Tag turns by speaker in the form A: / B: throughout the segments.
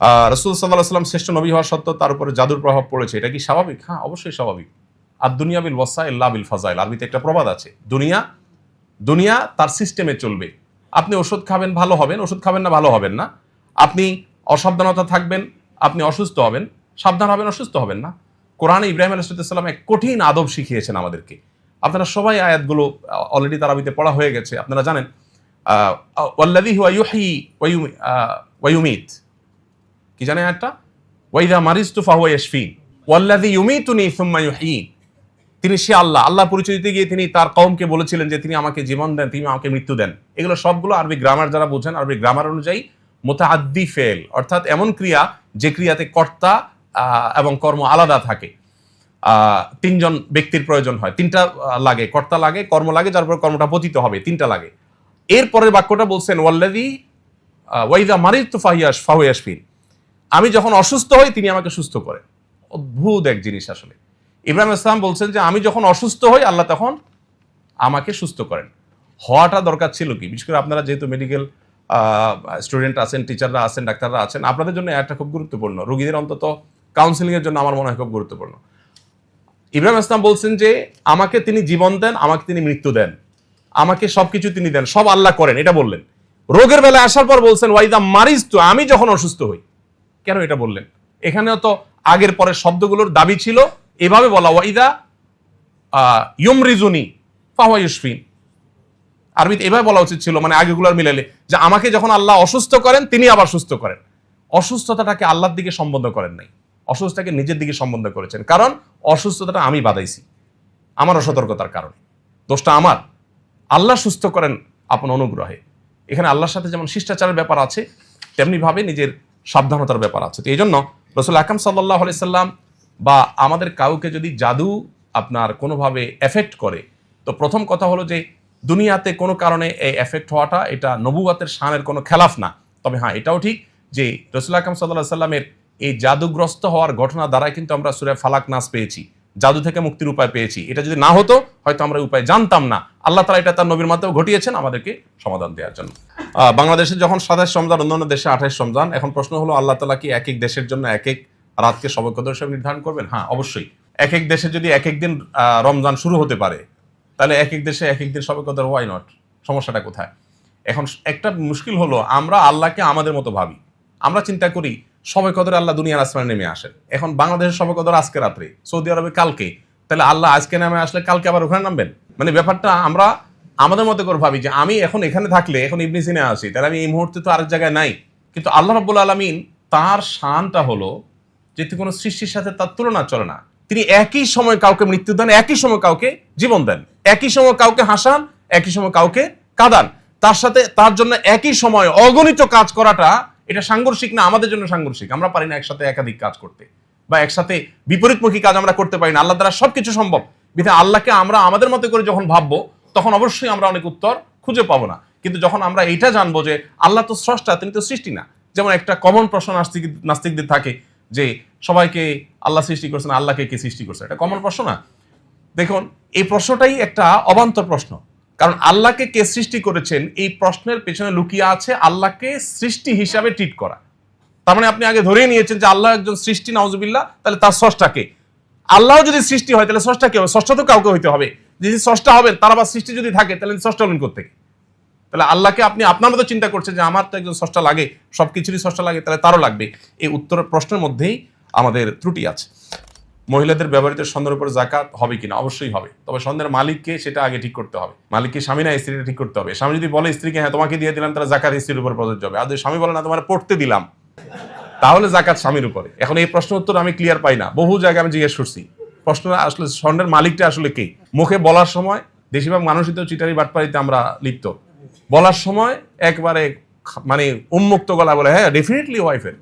A: রাসূল সাল্লাল্লাহু আলাইহি ওয়াসাল্লাম শ্রেষ্ঠ নবী হওয়া সত্ত্বেও তার উপরে জাদুর প্রভাব পড়েছে, এটা কি স্বাভাবিক? হ্যাঁ, অবশ্যই স্বাভাবিক। আর দুনিয়া বিল ওয়াসাইল লা বিল ফাজাইল, আরবিতে একটা প্রবাদ আছে, দুনিয়া তার সিস্টেমে চলবে। আপনি ওষুধ খাবেন ভালো হবেন, ওষুধ খাবেন না ভালো হবেন না। আপনি অসাবধানতা থাকবেন, আপনি অসুস্থ হবেন, সাবধান হবেন, অসুস্থ হবেন না। কোরআনে ইব্রাহিম আলাইহিস সালাম এক কঠিন আদব শিখিয়েছেন আমাদেরকে। আপনারা সবাই আয়াতগুলো অলরেডি তারাবিতে পড়া হয়ে গেছে, আপনারা জানেন। ওয়াল্লাযী হুয়া ইউহয়ী ওয়া ইউমীত, কি জানেন আয়াতটা? ওয়াইদা মারিজতু ফাহুয়া ইয়াশফিন ওয়াল্লাযী ইউমীতুনি সুম্মা ইউহয়ীন। তিনি সে আল্লাহ পরিচয় দিতে গিয়ে তিনি তার কওমকে বলেছিলেন যে তিনি আমাকে জীবন দেন, তিনি আমাকে মৃত্যু দেন। এগুলো সবগুলো আরবি গ্রামার যারা বোঝেন, আরবি গ্রামার অনুযায়ী মুতাআদ্দি ফেল, অর্থাৎ এমন ক্রিয়া যে ক্রিয়াতে কর্তা এবং কর্ম আলাদা থাকে। তিনজন ব্যক্তির প্রয়োজন হয়, তিনটা লাগে, কর্তা লাগে, কর্ম লাগে, যার উপর কর্মটা পতিত হবে, তিনটা লাগে। এরপরের বাক্যটা বলছেন ওয়াল্লাযী ওয়াইদা মারিজতু ফাহুয়া ইয়াশফিন, আমি যখন অসুস্থ হই তিনি আমাকে সুস্থ করেন। অদ্ভুত এক জিনিস আসলে। ইব্রাহিম ইসলাম বলছেন যে আমি যখন অসুস্থ হই আল্লাহ তখন আমাকে সুস্থ করেন। হওয়াটা দরকার ছিল কি? বিশেষ করে আপনারা যেহেতু মেডিকেল স্টুডেন্ট আছেন, টিচাররা আছেন, ডাক্তাররা আছেন, আপনাদের জন্য একটা খুব গুরুত্বপূর্ণ, রোগীদের অন্তত কাউন্সিলিং এর জন্য আমার মনে হয় খুব গুরুত্বপূর্ণ। ইব্রাহিম ইসলাম বলছেন যে আমাকে তিনি জীবন দেন, আমাকে তিনি মৃত্যু দেন, আমাকে সবকিছু তিনি দেন, সব আল্লাহ করেন, এটা বললেন। রোগের বেলায় আসার পর বলছেন ওয়াইদা মারিজতু, আমি যখন অসুস্থ হই। কেন এটা বললেন? এখানেও তো আগের পরের শব্দগুলোর দাবি ছিল এভাবে বলা, ওয়াইদা ইউমরিজুনি ফাহুয়া ইউশফিন। আরবিতে এভাবে বলা উচিত ছিল, মানে আগেগুলোর মিলালে, যে আমাকে যখন আল্লাহ অসুস্থ করেন তিনি আবার সুস্থ করেন। অসুস্থতাটাকে আল্লাহর দিকে সম্বন্ধ করেন নাই, অসুস্থতাকে নিজের দিকে সম্বন্ধ করেছেন। কারণ অসুস্থতাটা আমি বাধাইছি, আমার অসতর্কতার কারণে, দোষটা আমার। আল্লাহ সুস্থ করেন আপন অনুগ্রহে। এখানে আল্লাহর সাথে যেমন শিষ্টাচারের ব্যাপার আছে, তেমনি ভাবে নিজের সাবধানতার ব্যাপার আছে। তো এই জন্য রাসূল আকরাম সাল্লাল্লাহু আলাইহি সাল্লাম বা আমাদের কাউকে যদি জাদু আপনার কোনোভাবে এফেক্ট করে, তো প্রথম কথা হলো যে দুনিয়াতে কোনো কারণে এই এফেক্ট হওয়াটা এটা নবুওয়াতের শানের কোনো খেলাফ না। তবে হ্যাঁ, এটাও ঠিক যে রাসূল আকরাম সাল্লাল্লাহু আলাইহি সাল্লামের এই জাদুগ্রস্ত হওয়ার ঘটনা দ্বারাই কিন্তু আমরা সূরা ফালাক নাস পেয়েছি, জাদু থেকে মুক্তির উপায় পেয়েছি। এটা যদি না হতো হয়তো আমরা উপায় জানতাম না। আল্লাহ তাআলা এটা তার নবীর মাধ্যমে ঘটিয়েছেন আমাদেরকে সমাধান দেওয়ার জন্য। বাংলাদেশে যখন 27 রমজান, অন্যান্য দেশে 28 রমজান। এখন প্রশ্ন হলো আল্লাহ তাআলা কি এক এক দেশের জন্য এক এক রাতকে শবে কদর হিসেবে নির্ধারণ করবেন? হ্যাঁ, অবশ্যই। এক এক দেশে যদি এক এক দিন রমজান শুরু হতে পারে, তাহলে এক এক দেশে এক এক দিন শবে কদর, ওয়াই নট? সমস্যাটা কোথায়? এখন একটা মুশকিল হলো আমরা আল্লাহকে আমাদের মতো ভাবি। আমরা চিন্তা করি শবে কদরে আল্লাহ দুনিয়ার আসমানে নেমে আসেন। এখন বাংলাদেশের শবে কদর আজকে রাত্রে, সৌদি আরবে কালকে, তাহলে আল্লাহ আজকে নেমে আসলে কালকে আবার ওখানে নামবেন? মানে ব্যাপারটা আমরা আমাদের মতো করে ভাবি যে আমি এখন এখানে থাকলে, এখন ইবনে সিনা আছি, তাহলে আমি এই মুহূর্তে তো আরেক জায়গায় নাই। কিন্তু আল্লাহ রাব্বুল আলামিন তার শানটা হলো যে কোনো সৃষ্টির সাথে তার তুলনা চলে না। তিনি একই সময় কাউকে মৃত্যু দেন, একই সময় কাউকে জীবন দেন, একই সময় কাউকে হাসান, একই সময় কাউকে কাঁদান। তার সাথে তার জন্য একই সময় অগণিত কাজ করাটা এটা সাংঘর্ষিক না? আমাদের জন্য সাংঘর্ষিক। আমরা পারি না একসাথে একাধিক কাজ করতে, বা একসাথে বিপরীতমুখী কাজ আমরা করতে পারি না। আল্লাহ দ্বারা সবকিছু সম্ভব। বিধায় আল্লাহকে আমরা আমাদের মতো করে যখন ভাববো, তখন অবশ্যই আমরা অনেক উত্তর খুঁজে পাবো না। কিন্তু যখন আমরা এটা জানবো যে আল্লাহ তো স্রষ্টা, তিনি তো সৃষ্টি না। যেমন একটা কমন প্রশ্ন নাস্তিকদের থাকে যে সবাইকে আল্লাহ সৃষ্টি করছেন, আল্লাহকে কে সৃষ্টি করছে? এটা কমন প্রশ্ন না? দেখুন, এই প্রশ্নটাই একটা অবান্তর প্রশ্ন। কারণ আল্লাহকে কে সৃষ্টি করেছেন, এই প্রশ্নের পেছনে লুকিয়ে আছে আল্লাহকে সৃষ্টি হিসাবে ট্রিট করা। তার মানে আপনি আগে ধরেই নিয়েছেন যে আল্লাহ একজন সৃষ্টি, নাউজুবিল্লাহ, তাহলে তার স্রষ্টাকে। আল্লাহ যদি সৃষ্টি হয় তাহলে স্রষ্টা কে হবে? স্রষ্টা তো কাউকে হইতে হবে। যদি স্রষ্টা হবেন, তার আবার সৃষ্টি যদি থাকে, তাহলে স্রষ্টা হলেন কোত্থেকে? তাহলে আল্লাহকে আপনি আপনার মতো চিন্তা করছেন যে আমার তো একজন স্রষ্টা লাগে, সবকিছুরই স্রষ্টা লাগে, তাহলে তারও লাগবে। এই উত্তর প্রশ্নের মধ্যেই আমাদের ত্রুটি আছে। মহিলাদের ব্যবহৃত স্বর্ণের উপর যাকাত হবে কিনা? অবশ্যই হবে। তবে স্বর্ণের মালিককে সেটা আগে ঠিক করতে হবে। মালিককে স্বামী না স্ত্রীটা ঠিক করতে হবে। স্বামী যদি বলে স্ত্রীকে হ্যাঁ তোমাকে দিয়ে দিলাম, তাহলে যাকাত স্ত্রীর উপর প্রযোজ্য হবে। আর যদি স্বামী বলে না তোমার পড়তে দিলাম, তাহলে যাকাত স্বামীর উপরে। এখন এই প্রশ্ন উত্তর আমি ক্লিয়ার পাই না, বহু জায়গায় আমি জিজ্ঞেস করছি। প্রশ্ন আসলে স্বর্ণের মালিকটা আসলে কে? মুখে বলার সময় বেশিরভাগ মানুষই তো চিটারি বাটপাড়িতে আমরা লিপ্ত। বলার সময় একবারে মানে উন্মুক্ত গলা বলে হ্যাঁ ডেফিনেটলি ওয়াইফের,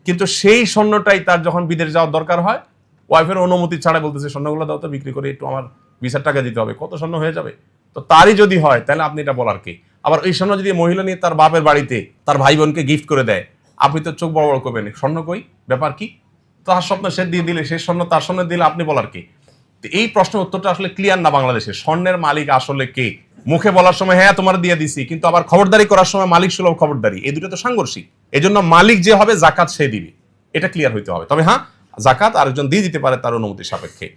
A: কিন্তু সেই স্বর্ণটাই তার যখন বিদেশ যাওয়ার দরকার হয়, ওয়াইফের অনুমতি ছাড়া বলতেছে স্বর্ণগুলো দাও তো, বিক্রি করে একটু আমার ভিসার টাকা দিতে হবে, কত স্বর্ণ হয়ে যাবে। তো তারই যদি হয় তাহলে আপনি এটা বলার কে? আবার এই স্বর্ণ যদি মহিলা নিয়ে তার বাপের বাড়িতে তার ভাই বোনকে গিফট করে দেয়, আপনি তো চোখ বড় বড় করবেন, স্বর্ণ কই, ব্যাপার কি? তার স্বপ্ন সে দিয়ে দিলে, সে স্বর্ণ তার স্বর্ণ দিলে আপনি বলার কে? এই প্রশ্নের উত্তরটা আসলে ক্লিয়ার না বাংলাদেশে। স্বর্ণের মালিক আসলে কে? মুখে বলার সময় হ্যাঁ তোমার দিয়ে দিছি, কিন্তু আবার খবরদারি করার সময় মালিক সুলভ খবরদারি, এই দুটো তো সাংঘর্ষিক। এজন্য মালিক যে হবে জাকাত সে দিবে, এটা ক্লিয়ার হইতে হবে। তবে হ্যাঁ, জাকাত আরেকজন দিয়ে দিতে পারে তার অনুমতি সাপেক্ষে।